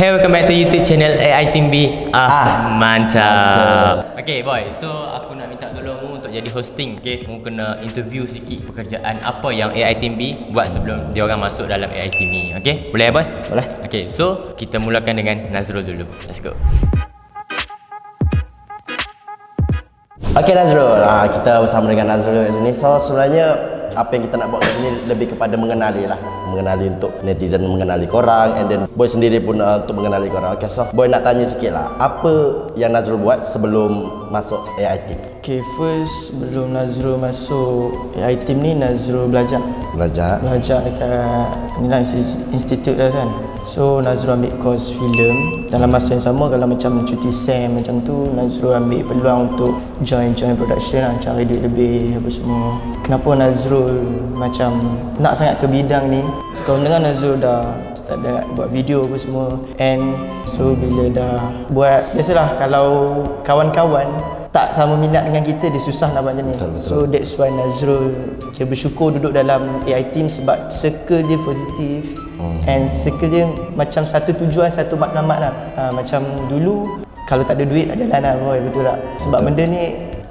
Hey, welcome back to YouTube channel AI Team B. Mantap. Okay boy, so aku nak minta tolongmu untuk jadi hosting. Okay, mu kena interview sikit pekerjaan apa yang AI Team B buat sebelum dia orang masuk dalam AI Team ni. Okay, boleh boy? Boleh. Okay, so kita mulakan dengan Nazrul dulu. Let's go. Okay Nazrul, kita bersama dengan Nazrul kat sini. So sebenarnya apa yang kita nak buat kat sini lebih kepada mengenali lah, mengenali untuk netizen, mengenali korang, and then boy sendiri pun untuk mengenali korang. Okay, so boy nak tanya sikit lah, apa yang Nazrul buat sebelum masuk AI Team? Okay, first sebelum Nazrul masuk AI Team ni, Nazrul belajar dekat Nila Institute dah kan. So Nazrul ambil course filem. Dalam masa yang sama, kalau macam cuti SEM macam tu, Nazrul ambil peluang untuk join production lah, cari duit lebih apa semua. Kenapa Nazrul macam nak sangat ke bidang ni? Sekarang dengan Nazrul dah start dah buat video apa semua, and so bila dah buat, biasalah kalau kawan-kawan tak sama minat dengan kita, dia susah nak buat macam ni. So that's why Nazrul dia bersyukur duduk dalam AI Team sebab circle dia positif, and circle dia macam satu tujuan, satu matlamat lah. Macam dulu kalau tak ada duit tak jalan lah boy, betul tak? Sebab benda ni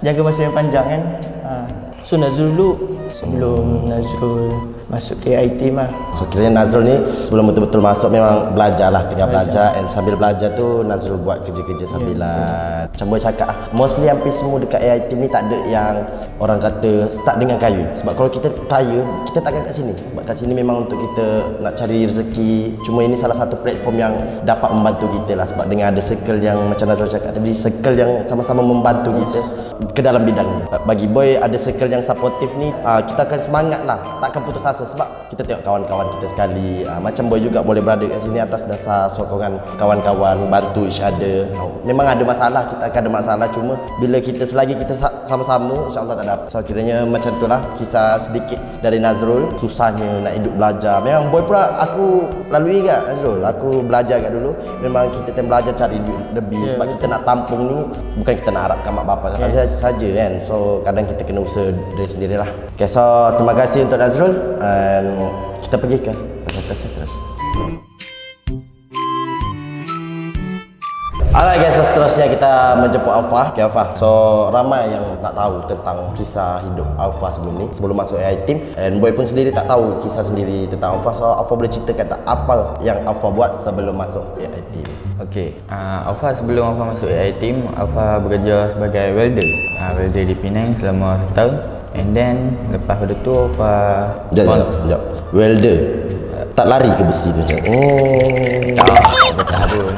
jaga masa yang panjang kan. So Nazrul dulu sebelum Nazrul masuk ke AI Team lah. So kiranya Nazrul ni sebelum betul-betul masuk memang belajar lah, tengah belajar, and sambil belajar tu Nazrul buat kerja-kerja sambilan. Macam boleh cakap mostly hampir semua dekat AI Team ni tak ada yang orang kata start dengan kaya. Sebab kalau kita kaya, kita takkan kat sini. Sebab kat sini memang untuk kita nak cari rezeki. Cuma ini salah satu platform yang dapat membantu kita lah, sebab dengan ada circle yang macam Nazrul cakap tadi, circle yang sama-sama membantu kita ke dalam bidang ni. Bagi boy ada circle yang supportive ni, kita akan semangat lah, takkan putus asa sebab kita tengok kawan-kawan kita sekali. Macam boy juga boleh berada kat sini atas dasar sokongan kawan-kawan, bantu each other. Memang ada masalah, kita akan ada masalah, cuma bila kita selagi kita sama-sama, insya-Allah tak ada apa. So kiranya macam itulah kisah sedikit dari Nazrul, susahnya nak hidup belajar. Memang boy pula aku lalui kat Nazrul, aku belajar kat dulu. Memang kita tengah belajar cari duit lebih, sebab kita nak tampung ni bukan kita nak harapkan mak bapak saja kan. So kadang kita kena usaha dari sendirilah. Okay, so terima kasih untuk Nazrul, dan kita pergi ke pasal terus. Alright guys, so seterusnya kita menjemput Alfa. Okay Alfa, so ramai yang tak tahu tentang kisah hidup Alfa sebelum ni, sebelum masuk AI Team, and boy pun sendiri tak tahu kisah sendiri tentang Alfa. So Alfa boleh ceritakan tak apa yang Alfa buat sebelum masuk AI Team? Okay, Alfa sebelum Alfa masuk AI Team, Alfa bekerja sebagai welder. Welder di Penang selama setahun, and then lepas pada tu Alfa Sekejap. Welder tak lari ke besi tu macam? Tak pun.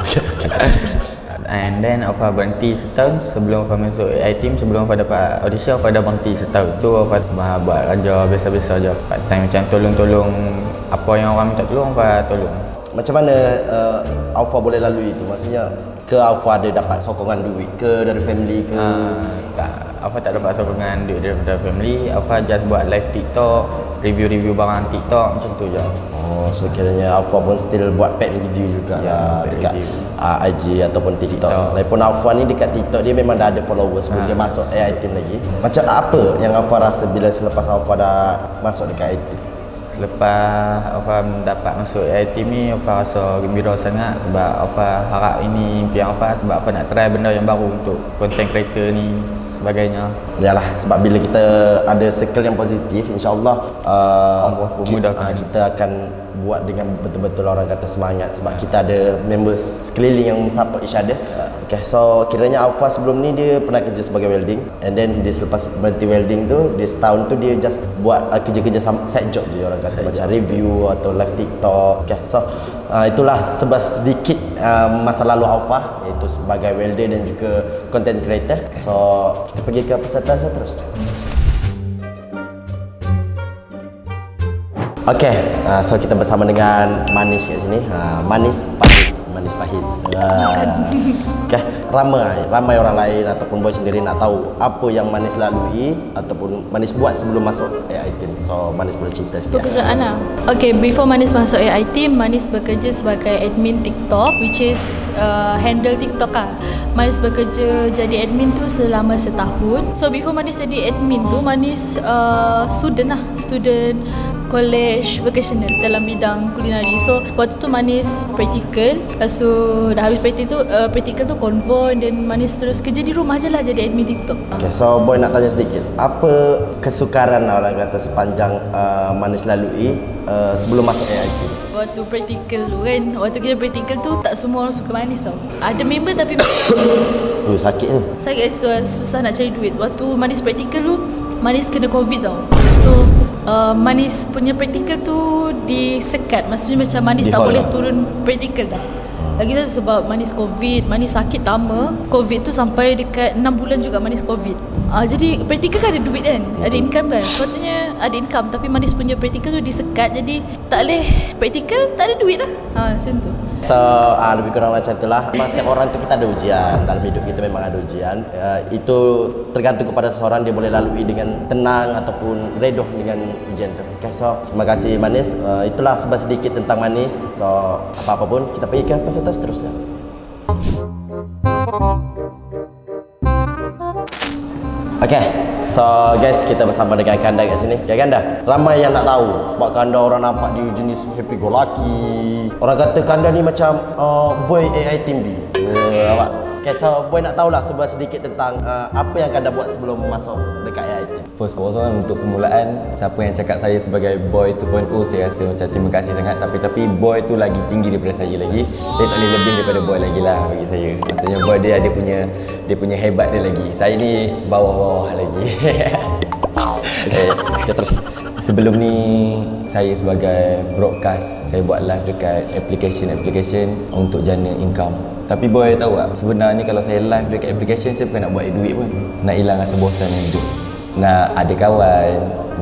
And then Alfa berhenti setahun sebelum Alfa masuk AI Team. Sebelum Alfa dapat audition, Alfa dah berhenti setahun. Tu Alfa buat kerja biasa-biasa je, part time, macam tolong-tolong apa yang orang minta tolong, Alfa tolong. Macam mana Alfa boleh lalui itu? Maksudnya ke Alfa ada dapat sokongan duit ke dari family ke? Tak, Alfa tak dapat sokongan duit daripada family. Alfa just buat live TikTok, review barang TikTok, macam tu je. Oh, so kiranya Alfa pun still buat pet review juga dekat IG ataupun TikTok. Lagipun Alfa ni dekat TikTok dia memang dah ada followers sebelum dia masuk AI Team lagi. Macam apa yang Alfa rasa bila selepas Alfa dah masuk dekat AI Team? Selepas Alfa dapat masuk AI Team ni, Alfa rasa gembira sangat sebab Alfa harap ini impian Alfa, sebab Alfa nak try benda yang baru untuk content creator ni sebagainya. Yalah, sebab bila kita ada circle yang positif, insya-Allah kita akan buat dengan betul-betul orang kata semangat, sebab kita ada members sekeliling yang support each other. Okay, so kiranya Alfa sebelum ni dia pernah kerja sebagai welding, and then dia selepas berhenti welding tu, dia setahun tu dia just buat kerja-kerja side job je, orang kata macam review atau live TikTok. Okay, so itulah sebab sedikit masa lalu Alfa, iaitu sebagai welder dan juga content creator. So kita pergi ke peserta terus. Okay, so kita bersama dengan Manis kat sini. Manis Pahit. Okay, ramai orang lain ataupun boy sendiri nak tahu apa yang Manis lalui ataupun Manis buat sebelum masuk AI Team. So Manis boleh cerita sikit. Pekerjaan lah. Okay, before Manis masuk AI Team, Manis bekerja sebagai admin TikTok, which is handle TikTok lah. Manis bekerja jadi admin tu selama setahun. So before Manis jadi admin tu, Manis student college vocational dalam bidang kulinari. So waktu tu Manis praktikal. Lepas tu dah habis praktikal tu konvoi, dan Manis terus kerja di rumah je lah jadi admin TikTok. Okay, so boy nak tanya sedikit, apa kesukaran orang kata sepanjang Manis lalui sebelum masuk AIT? Waktu praktikal tu kan, waktu kita praktikal tu tak semua orang suka Manis tau. Ada member tapi Sakit tu. sakit, susah nak cari duit. Waktu Manis praktikal tu, Manis kena COVID tau. So Manis punya praktikal tu disekat. Maksudnya macam Manis tak boleh turun praktikal dah. Lagi satu sebab Manis COVID, Manis sakit lama. COVID tu sampai dekat 6 bulan juga Manis COVID. Jadi praktikal kan ada duit kan, ada income kan. Sepatutnya ada income, tapi Manis punya praktikal tu disekat. Jadi tak boleh praktikal, tak ada duit lah. Macam tu. So lebih kurang macam itulah. Memang setiap orang tu kita ada ujian. Dalam hidup kita memang ada ujian. Itu tergantung kepada seseorang, dia boleh lalui dengan tenang ataupun redoh dengan ujian tu. Okay, so terima kasih Manis. Itulah sedikit tentang Manis. So apa-apa pun kita pergi ke peserta seterusnya. Okay, so guys, kita bersama dengan Kanda kat sini. Okay, Kanda, ramai yang nak tahu sebab Kanda orang nampak dia jenis happy go lucky. Orang kata Kanda ni macam boy AI Team B. Okay, so boy nak tahulah sedikit tentang apa yang Kanda buat sebelum masuk dekat AI Team. First of all, untuk permulaan, siapa yang cakap saya sebagai boy 2.0, saya rasa macam terima kasih sangat. Tapi boy tu lagi tinggi daripada saya lagi. Saya tak boleh lebih daripada boy lagi lah bagi saya. Maksudnya boy dia punya hebat dia lagi. Saya ni bawah-bawah lagi. Okay, kita terus. Sebelum ni saya sebagai broadcast, saya buat live dekat application untuk jana income. Tapi boy tahu tak, sebenarnya kalau saya live dekat application, saya bukan nak buat duit pun. Nak hilang rasa bosan dalam hidup. Nak ada kawan,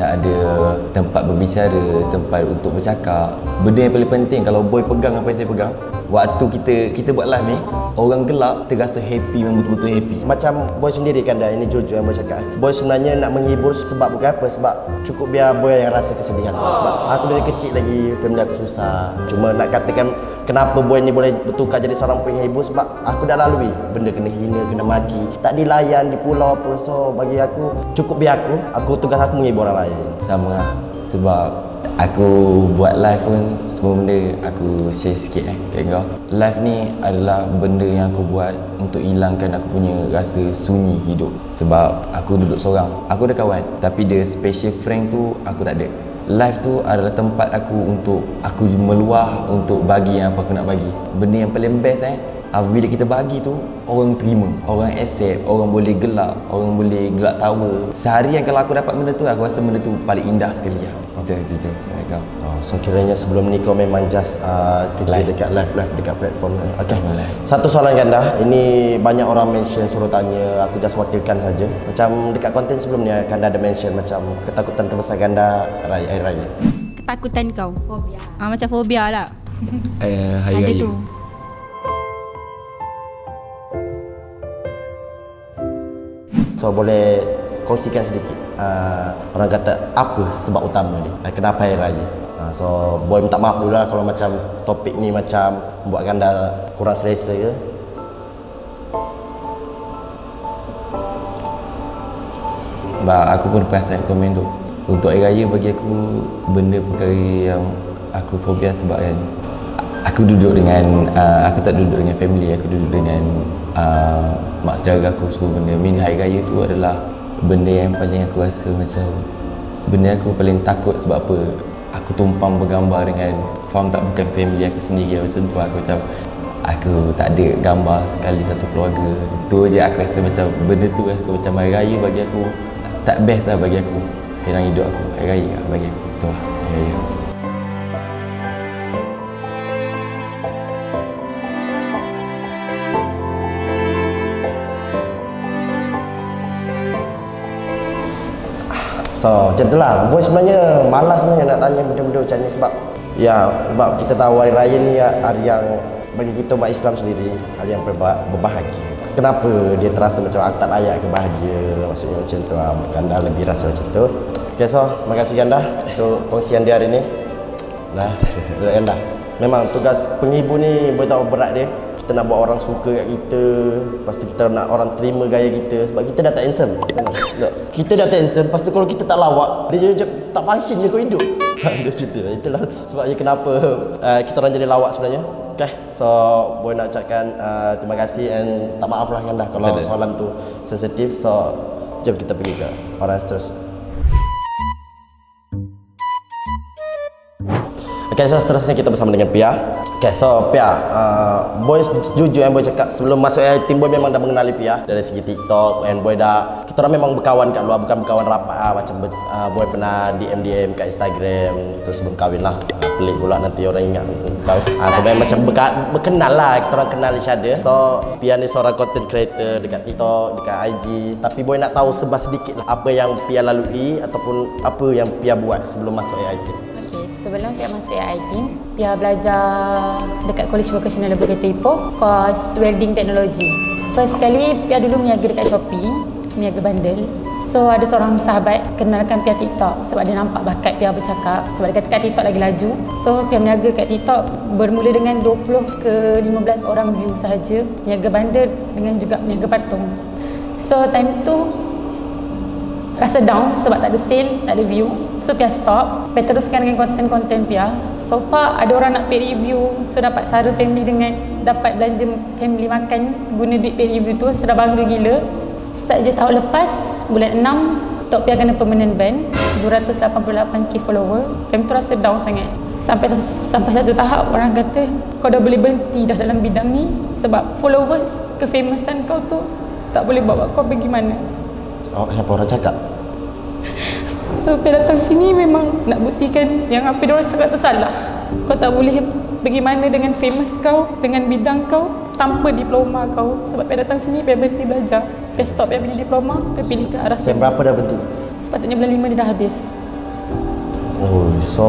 nak ada tempat berbicara, tempat untuk bercakap. Benda yang paling penting kalau boy pegang apa yang saya pegang, waktu kita buat live ni, orang gelap terasa happy, memang betul-betul happy. Macam boy sendiri Kanda, ini jujur yang boy cakap. Boy sebenarnya nak menghibur sebab bukan apa, sebab cukup biar boy yang rasa kesedihan. Sebab aku dari kecil lagi, family aku susah. Cuma nak katakan kenapa boy ni boleh bertukar jadi seorang penghibur, sebab aku dah lalui benda kena hina, kena maki, tak dilayan di pulau apa. So bagi aku, cukup biar aku tugas aku menghibur orang lain. Sama lah, sebab aku buat live pun semua benda aku share sikit kat kau. Live ni adalah benda yang aku buat untuk hilangkan aku punya rasa sunyi hidup. Sebab aku duduk seorang, aku ada kawan, tapi dia special friend tu aku tak ada. Live tu adalah tempat aku untuk aku meluah, untuk bagi yang apa aku nak bagi. Benda yang paling best bila kita bagi tu, orang terima, orang accept, orang boleh gelak, orang boleh gelak tawa. Seharian kalau aku dapat benda tu, aku rasa benda tu paling indah sekali lah. Jujur. So kiranya sebelum ni kau memang just kerja dekat live dekat platform. Okay. Satu soalan Kanda, ini banyak orang mention suruh tanya, aku just wakilkan saja. Macam dekat konten sebelum ni Kanda ada mention macam ketakutan terbesar Kanda hari raya. Ketakutan kau? Fobia. Macam fobia lah. Hari raya. Ada tu. So boleh kongsikan sedikit orang kata apa sebab utama ni, kenapa hari raya? So boy minta maaf dulu lah kalau macam topik ni macam membuatkan Kanda kurang selesa ke. Aku pun perasan komen tu. Untuk hari raya bagi aku benda perkara yang aku fobia sebab kan aku duduk dengan aku tak duduk dengan family, aku duduk dengan mak saudara aku semua benda. Hari raya tu adalah benda yang paling aku rasa macam benda aku paling takut. Sebab apa? Aku tumpang bergambar dengan, faham tak, bukan family aku sendiri. Macam tu aku macam aku tak ada gambar sekali satu keluarga. Tu je aku rasa macam benda tu aku macam hari raya bagi aku tak best lah bagi aku. Dalam hidup aku, hari raya lah bagi aku. Tu lah hari raya. So macam itulah, boy sebenarnya malas sebenarnya nak tanya benda-benda macam ni sebab sebab kita tahu hari raya ni hari yang bagi kita umat Islam sendiri, hari yang berbahagia. Kenapa dia terasa macam aku tak layak ke bahagia, maksudnya macam tu lah. Kanda lebih rasa macam tu. Okay, so terima kasih Kanda untuk kongsian dia hari ni. Kanda, memang tugas penghibur ni boleh tahu berat dia. Kita kita nak buat orang suka kat kita, lepas tu kita nak orang terima gaya kita sebab kita dah tak handsome. Kita dah tak handsome, lepas tu kalau kita tak lawak, dia macam tak function je kau hidup. Dia cerita. Itulah sebabnya kenapa kita orang jadi lawak sebenarnya. Okay, so boy nak ucapkan terima kasih and tak maaf lah kan dah kalau soalan tu sensitif. So jom kita pergi ke orang yang seterusnya. Okay, so seterusnya kita bersama dengan Pia. Okay, so Pia, boy jujur yang boy cakap sebelum masuk team boy memang dah mengenali Pia dari segi TikTok and boy dah, kita orang memang berkawan kat luar, bukan berkawan rapat macam boy pernah DM kat Instagram terus sebelum kahwin lah. Pelik pula nanti orang ingat kahwin. Sebenarnya macam berkenal lah, kita orang kenal each other. So Pia ni seorang content creator dekat TikTok, dekat IG, tapi boy nak tahu sebab sedikit lah apa yang Pia lalui ataupun apa yang Pia buat sebelum masuk AI Team. Sebelum Pia masuk AI Team, Pia belajar dekat College Vocational Bukit Ipoh, course welding technology. First kali Pia dulu meniaga dekat Shopee, meniaga bandel. So ada seorang sahabat kenalkan Pia TikTok sebab dia nampak bakat Pia bercakap, sebab dia kata kat TikTok lagi laju. So Pia meniaga kat TikTok bermula dengan 20 ke 15 orang view sahaja, meniaga bandel dengan juga meniaga patung. So time tu rasa down sebab tak ada sale, tak ada view. So Pia stop, Pia teruskan dengan konten-konten Pia. So far ada orang nak paid review, so dapat Sara family dengan dapat belanja family makan guna duit paid review tu, sudah bangga gila. Start je tahun lepas, bulan 6 TikTok Pia kena permanent ban, 288k follower. Time tu rasa down sangat. Sampai satu tahap orang kata kau dah boleh berhenti dah dalam bidang ni sebab followers, kefamousan kau tu tak boleh bawa kau pergi mana. Oh, siapa orang cakap? So Pia datang sini memang nak buktikan yang apa dia orang cakap tu salah. Kau tak boleh pergi mana dengan famous kau, dengan bidang kau tanpa diploma kau. Sebab Pia datang sini Pia berhenti belajar. Pia stop Pia punya diploma, Pia pilih ke arah Sem berapa dah berhenti? Sepatutnya bulan 5 dia dah habis. Oh, so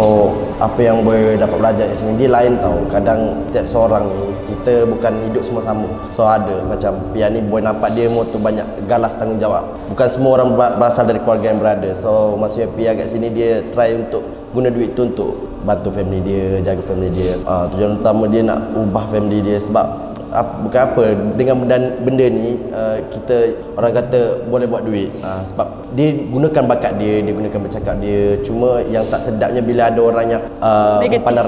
apa yang boy dapat belajar di sini dia lain tau. Kadang tiap seorang ni kita bukan hidup semua sama. So ada macam Pia ni boy nampak dia motor banyak galas tanggungjawab. Bukan semua orang berasal dari keluarga yang berada. So maksudnya Pia kat sini dia try untuk guna duit tu untuk bantu family dia, jaga family dia. Tujuan utama dia nak ubah family dia sebab bukan apa dengan benda ni kita orang kata boleh buat duit sebab dia gunakan bakat dia gunakan bercakap dia. Cuma yang tak sedapnya bila ada orang yang memandang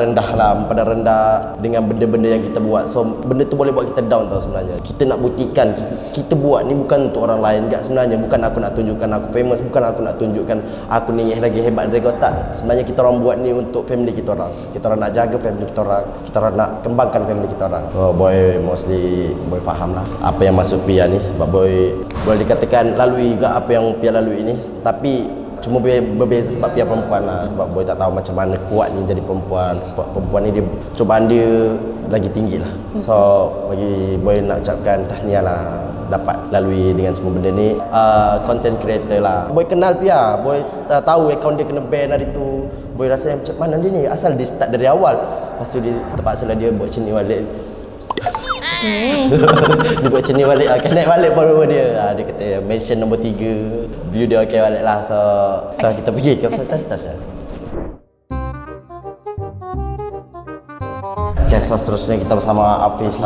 rendah dengan benda-benda yang kita buat. So benda tu boleh buat kita down tau sebenarnya. Kita nak buktikan kita buat ni bukan untuk orang lain kat sebenarnya. Bukan aku nak tunjukkan aku famous, bukan aku nak tunjukkan aku ni lagi hebat dari kau, tak. Sebenarnya kita orang buat ni untuk family kita orang. Kita orang nak jaga family kita orang. Kita orang nak kembangkan family kita orang. Oh boy, mostly boy faham lah apa yang masuk Pia ni sebab boy boleh dikatakan lalui juga apa yang Pia lalui ini, tapi cuma berbeza sebab Pia perempuan lah. Sebab boy tak tahu macam mana kuat ni jadi perempuan. Perempuan ni dia cubaan dia lagi tinggi lah. So bagi boy nak ucapkan tahniah lah dapat lalui dengan semua benda ni. Content creator lah, boy kenal Pia, boy tahu akaun dia kena ban hari tu. Boy rasa macam mana dia ni, asal dia start dari awal, lepas tu dia terpaksa lah dia buat macam ni balik. Dia buat macam ni balik, akan naik balik follower dia. Dia kata mention nombor 3, view dia okey balik lah. So kita pergi ke atas lah. Okay, so seterusnya kita bersama Hafiz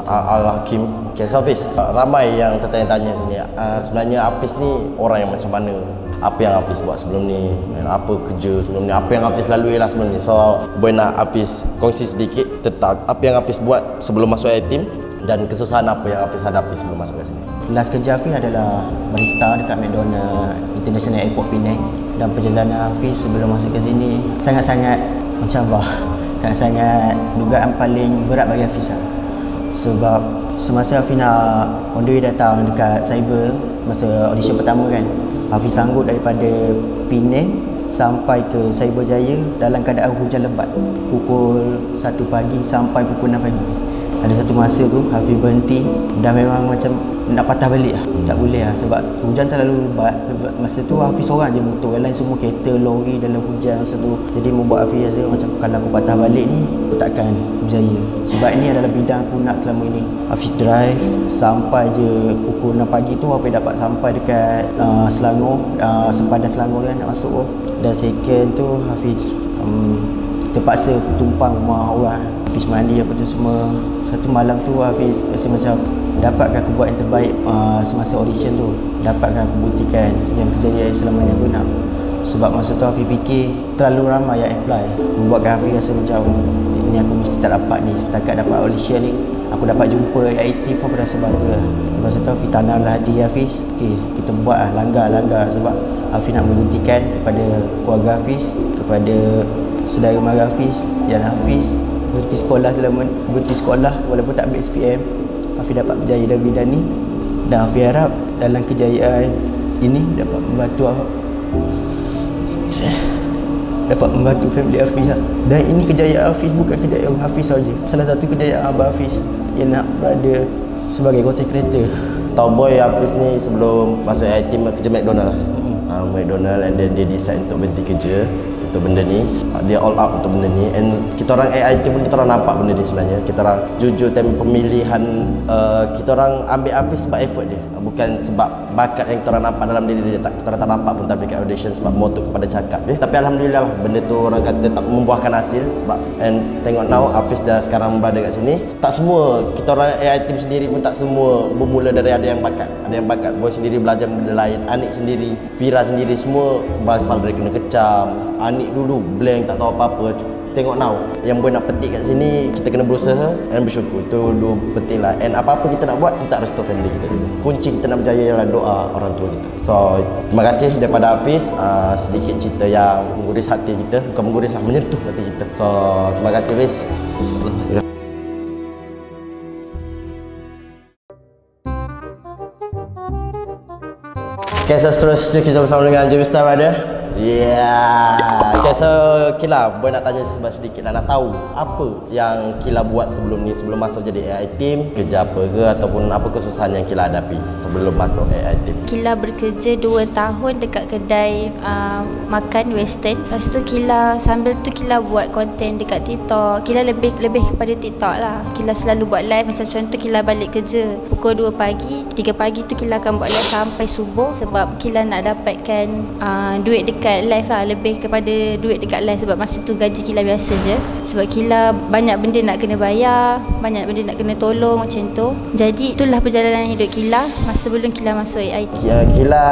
Al-Hakim. Okay, so Hafiz, ramai yang tertanya-tanya sini, sebenarnya Hafiz ni orang yang macam mana? Apa yang Hafiz buat sebelum ni? Apa kerja sebelum ni? Apa yang Hafiz lalui lah sebelum ni? So boy nak Hafiz kongsi sedikit tentang apa yang Hafiz buat sebelum masuk AI Team dan kesusahan apa yang Hafiz hadapi sebelum masuk ke sini. Last kerja Hafiz adalah barista dekat McDonald International Airport Penang, dan perjalanan Hafiz sebelum masuk ke sini sangat-sangat mencabar. Sangat-sangat dugaan paling berat bagi Hafiz lah. Sebab semasa Hafiz nak on the way datang dekat cyber masa audition pertama kan, Hafiz sanggup daripada Penang sampai ke Cyberjaya dalam keadaan hujan lebat, pukul 1 pagi sampai pukul 6 pagi. Ada satu masa tu Hafiz berhenti dan memang macam nak patah balik lah. Tak boleh lah sebab hujan terlalu lebat. Masa tu Hafiz seorang je motor, yang lain semua kereta, lori dalam hujan masa tu. Jadi membuat Hafiz rasa macam kalau aku patah balik ni aku takkan berjaya, sebab ini adalah bidang aku nak selama ini. Hafiz drive sampai je pukul 6 pagi tu Hafiz dapat sampai dekat Selangor, sempadan Selangor kan nak masuk tu. Dan second tu Hafiz terpaksa tumpang rumah orang. Hafiz mandi apa tu semua. satu malam tu Hafiz rasa macam dapatkah aku buat yang terbaik semasa audition tu, dapatkah aku buktikan yang kejayaan selama ni aku nak. Sebab masa tu Hafiz fikir terlalu ramai yang apply, membuatkan Hafiz rasa macam ni aku mesti tak dapat ni. Setakat dapat audition ni, aku dapat jumpa AIT pun aku rasa bangga lah. Masa tu Hafiz tanamlah hati Hafiz, okay, kita buat lah, langgar sebab Hafiz nak membuktikan kepada keluarga Hafiz, kepada saudara mara Hafiz yang Hafiz berhenti sekolah walaupun tak ambil SPM. Hafiz dapat berjaya dalam bidang ni dan Hafiz harap dalam kejayaan ini dapat membantu family Hafiz lah. Dan ini kejayaan Hafiz bukan kejayaan Hafiz saja. Salah satu kejayaan abang Hafiz yang nak berada sebagai content creator. Tahu boy Hafiz ni sebelum masuk AIT kerja McDonald lah. McDonald and then dia decide untuk berhenti kerja untuk benda ni. Dia all out untuk benda ni, and kita orang AIT pun kita orang nampak benda ni sebenarnya. Kita orang jujur time pemilihan, kita orang ambil Hafiz sebab effort dia, bukan sebab bakat yang kita orang nampak dalam diri dia. Kita orang tak nampak pun tapi dekat audition sebab motor kepada cakap dia. Tapi alhamdulillah lah benda tu orang kata tak membuahkan hasil sebab, and tengok now Hafiz dah sekarang berada kat sini. Tak semua kita orang AIT sendiri pun tak semua bermula dari ada yang bakat. Ada yang bakat, boy sendiri belajar benda lain, Anik sendiri, Fira sendiri, semua berasal dari kena kecam. Anik dulu blank, tak tahu apa-apa. Tengok now, yang boy nak petik kat sini, kita kena berusaha dan bersyukur. Itu dua penting lah. And apa-apa kita nak buat, kita restore family kita dulu. Kunci kita nak berjaya ialah doa orang tua kita. So, terima kasih daripada Hafiz. Sedikit cerita yang menguris hati kita. Bukan menguris lah, menyentuh hati kita. So, terima kasih Hafiz. Okay, so seterusnya kita bersama dengan James Star ada. Okay, so Kila, boy nak tanya sedikit lah, nak tahu apa yang Kila buat sebelum ni, sebelum masuk jadi AI team, kerja apa ke ataupun apa kesusahan yang Kila hadapi sebelum masuk AI team? Kila bekerja 2 tahun dekat kedai makan western. Lepas tu Kila sambil tu Kila buat konten dekat TikTok. Kila lebih kepada TikTok lah. Kila selalu buat live, macam contoh Kila balik kerja pukul 2 pagi, 3 pagi tu Kila akan buat live sampai subuh sebab Kila nak dapatkan duit dekat live lah, lebih kepada duit dekat live sebab masa tu gaji Kila biasa je. Sebab Kila banyak benda nak kena bayar, banyak benda nak kena tolong macam tu. Jadi itulah perjalanan hidup Kila masa sebelum Kila masuk AIT. Kila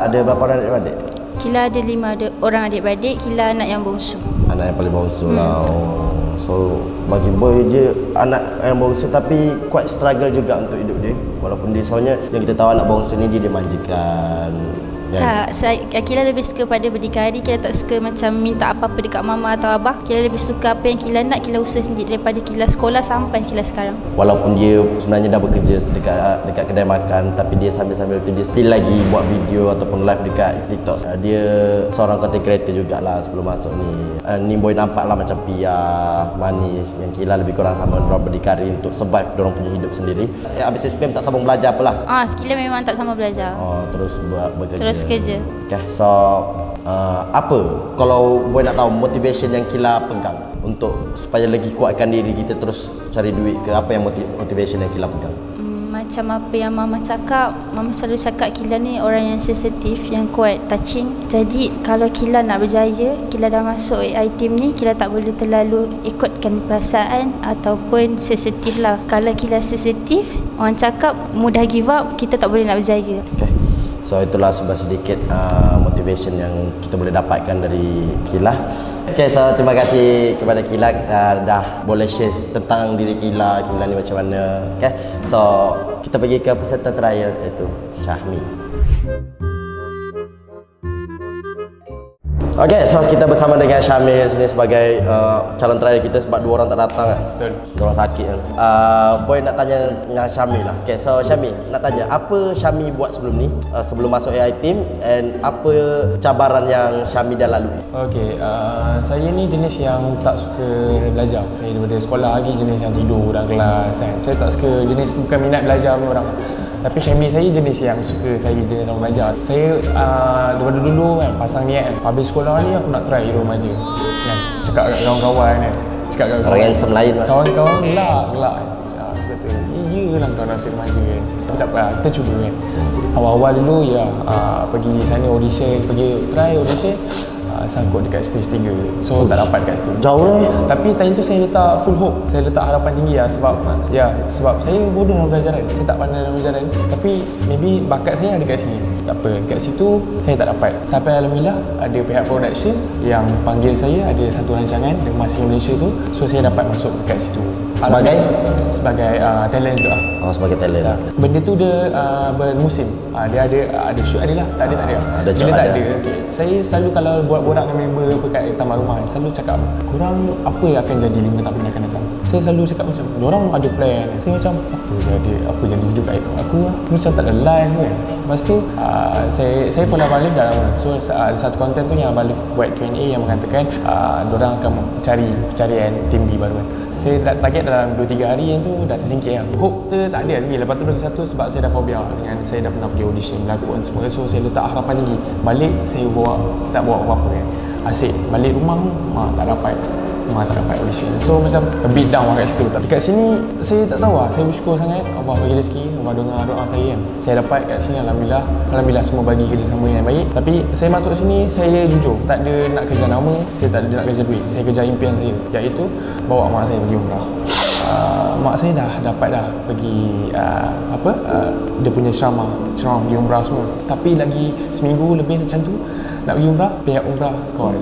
ada berapa orang adik-beradik? Kila ada 5 orang adik-beradik. Kila anak yang bongsu. Anak yang paling bongsu lah. So bagi boy je anak yang bongsu tapi quite struggle juga untuk hidup dia. Walaupun dia soalnya yang kita tahu anak bongsu ni dia dimanjakan. Tak, Kila lebih suka pada berdikari. Kila tak suka macam minta apa-apa dekat mama atau abah. Kila lebih suka apa yang Kila nak, Kila usaha sendiri daripada Kila sekolah sampai Kila sekarang. Walaupun dia sebenarnya dah bekerja dekat kedai makan, tapi dia sambil-sambil tu dia still lagi buat video ataupun live dekat TikTok. Dia seorang content creator jugalah sebelum masuk ni. Ni boy nampak lah macam Pia, manis. Yang Kila lebih kurang sama, diorang berdikari untuk survive diorang punya hidup sendiri. Habis SPM tak sambung belajar apalah? Kila memang tak sama belajar. Terus bekerja. Terus kerja. Okay, so apa kalau boy nak tahu motivation yang Kila pegang untuk supaya lagi kuatkan diri kita terus cari duit ke, apa yang motivation yang Kila pegang? Macam apa yang mama cakap, mama selalu cakap Kila ni orang yang sensitif, yang kuat, touching. Jadi kalau Kila nak berjaya, Kila dah masuk AI team ni, Kila tak boleh terlalu ikutkan perasaan ataupun sensitif lah. Kalau Kila sensitif, orang cakap mudah give up, kita tak boleh nak berjaya. Okay. So itulah sedikit motivation yang kita boleh dapatkan dari Kila. Okay, so terima kasih kepada Kila dah boleh share tentang diri Kila ni macam mana. Okay, so kita pergi ke peserta terakhir iaitu Syahmi. Okay, so kita bersama dengan Syamil sini sebagai calon terakhir kita sebab 2 orang tak datang kan? Betul. Diorang sakit kan? Boy nak tanya dengan Syamil lah. Okay, so Syamil nak tanya, apa Syamil buat sebelum ni? Sebelum masuk AI team, and apa cabaran yang Syamil dah lalui? Okay, saya ni jenis yang tak suka belajar. Saya daripada sekolah lagi jenis yang tidur dalam kelas kan. Saya tak suka, jenis bukan minat belajar punya orang. Tapi family saya jenis yang suka saya jenis orang belajar. Saya daripada dulu kan pasang niat kan, habis sekolah ni aku nak try hero remaja kan. Cakap kat kawan-kawan kan. Cakap kat kawan. Orang yang lain lah. Kawan-kawan gelak kan. Aku kata, iyalah kau nak rasa remaja kan. Tapi tak apa, kita cuba kan. Awal-awal dulu ya pergi sana audition, pergi try audition. sangkut dekat stage 3. So tak dapat kat situ. Jauh lah. Tapi time tu saya letak full hope. Saya letak harapan tinggi lah sebab saya bodoh dalam pelajaran. Saya tak pandai dalam pelajaran. Tapi maybe bakat saya ada kat sini. Tak apa, kat situ saya tak dapat. Tapi alhamdulillah ada pihak production yang panggil saya, ada satu rancangan dengan Masih Malaysia tu. So saya dapat masuk kat situ. Sebagai talent tu lah. Oh, sebagai talent. Benda tu dia bermusim. Dia ada shoot adalah, tak ada tak ada. Bila tak ada, okay. Saya selalu kalau buat borak dengan member apa kat taman rumah, selalu cakap, korang apa yang akan jadi 5 tahun yang akan datang? Saya selalu cakap macam, diorang ada plan. Saya macam, apa jadi hidup kat itu? Aku macam tak ada live kan. Lepas tu, saya follow Abang Alif dalam. So, ada satu konten tu yang Abang Alif buat Q&A yang mengatakan diorang akan cari pencarian tim B baru kan. Saya target dalam 2-3 hari yang tu dah tersingkir lah. Hope tu tak ada lagi. Lepas tu lagi satu sebab saya dah fobia dengan saya dah pernah pergi audition berlakon semua. So saya letak harapan tinggi. Balik saya tak bawa apa-apa kan. Asyik balik rumah tak dapat. Tak dapat audition. So macam a bit down kat situ. Tapi kat sini saya tak tahu lah. Saya bersyukur sangat Allah bagi rezeki, Allah doa saya kan. Saya dapat kat sini alhamdulillah semua bagi kerjasama yang baik. Tapi saya masuk sini saya jujur, tak ada nak kerja nama, saya tak ada nak kerja duit. Saya kerja impian saya, iaitu bawa mak saya pergi umrah. Mak saya dah dapat pergi dia punya ceramah pergi umrah semua. Tapi lagi seminggu lebih macam tu nak pergi umrah, pihak umrah call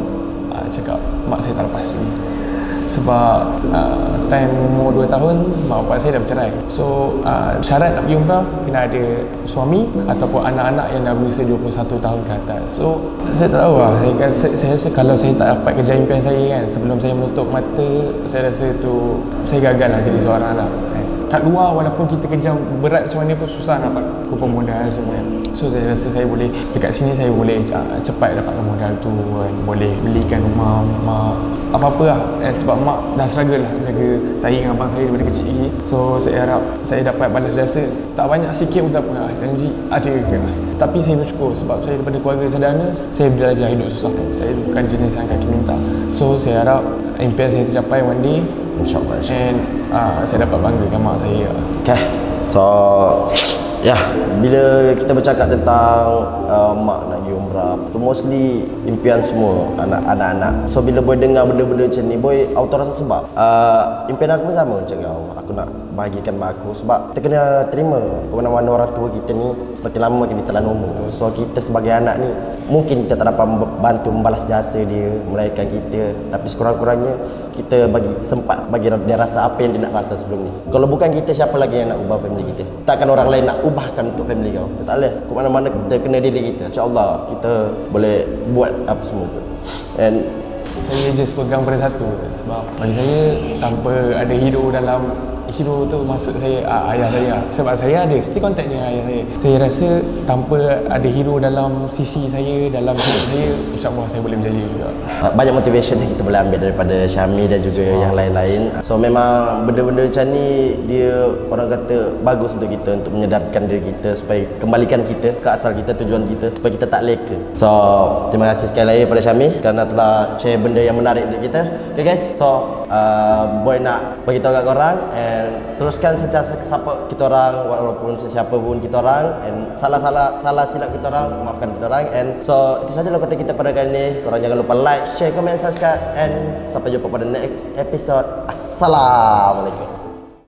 cakap mak saya tak lepas pergi. Sebab time umur 2 tahun mak bapak saya dah bercerai. So syarat nak pergi umrah kena ada suami ataupun anak-anak yang dah berusia 21 tahun ke atas. So saya tak tahu lah. Saya rasa kalau saya tak dapat kerja impian saya kan, sebelum saya menutup mata, saya rasa tu saya gagal lah jadi seorang anak. Kat luar walaupun kita kerja berat macam mana pun susah nak dapat kumpul modal semua kan. So saya rasa saya boleh dekat sini, saya boleh cepat dapatkan modal tu kan. Boleh belikan rumah mak apa-apa lah. Sebab mak dah struggle lah jaga saya dengan abang saya daripada kecil lagi. So saya harap saya dapat balas jasa. Tak banyak sikit pun tak apa, janji ada ke. Tapi saya bersyukur sebab saya daripada keluarga sederhana, saya belajar hidup susah. Saya bukan jenis yang kaki minta. So saya harap impian saya tercapai one day, InsyaAllah. And saya dapat banggakan mak saya. Okay. So bila kita bercakap tentang mak nak pergi umrah, tu mostly impian semua anak-anak. So bila boy dengar benda-benda macam ni, boy auto rasa sebab impian aku pun sama macam kau. Aku nak bahagikan mak aku sebab kita kena terima ke mana-mana orang tua kita ni semakin lama makin ditelan umur. So kita sebagai anak ni mungkin kita tak dapat bantu membalas jasa dia melahirkan kita, tapi sekurang-kurangnya kita sempat bagi dia rasa apa yang dia nak rasa sebelum ni. Kalau bukan kita, siapa lagi yang nak ubah family kita? Takkan orang lain nak ubahkan untuk family kau. Tak boleh. Ke mana-mana kita kena diri kita. InsyaAllah kita boleh buat apa semua tu. And saya just pegang pada satu, sebab bagi saya tanpa ada hero tu maksud saya ayah saya. Sebab saya ada still contact dengan ayah saya. Saya rasa tanpa ada hero dalam sisi saya, dalam hidup saya, insyaAllah saya boleh berjaya juga. Banyak motivation yang kita boleh ambil daripada Syami dan juga yang lain-lain. So memang benda-benda macam ni dia orang kata bagus untuk kita, untuk menyedarkan diri kita supaya kembalikan kita ke asal kita, tujuan kita, supaya kita tak leka. So terima kasih sekali lagi kepada Syami kerana telah share benda yang menarik untuk kita. Okay guys, so boy nak beritahu kat korang and teruskan sentiasa support kita orang walaupun sesiapa pun kita orang, and salah silap kita orang maafkan kita orang. And so itu sahaja kata kita pada kali ni. Korang jangan lupa like, share, comment, subscribe, and sampai jumpa pada next episode. Assalamualaikum.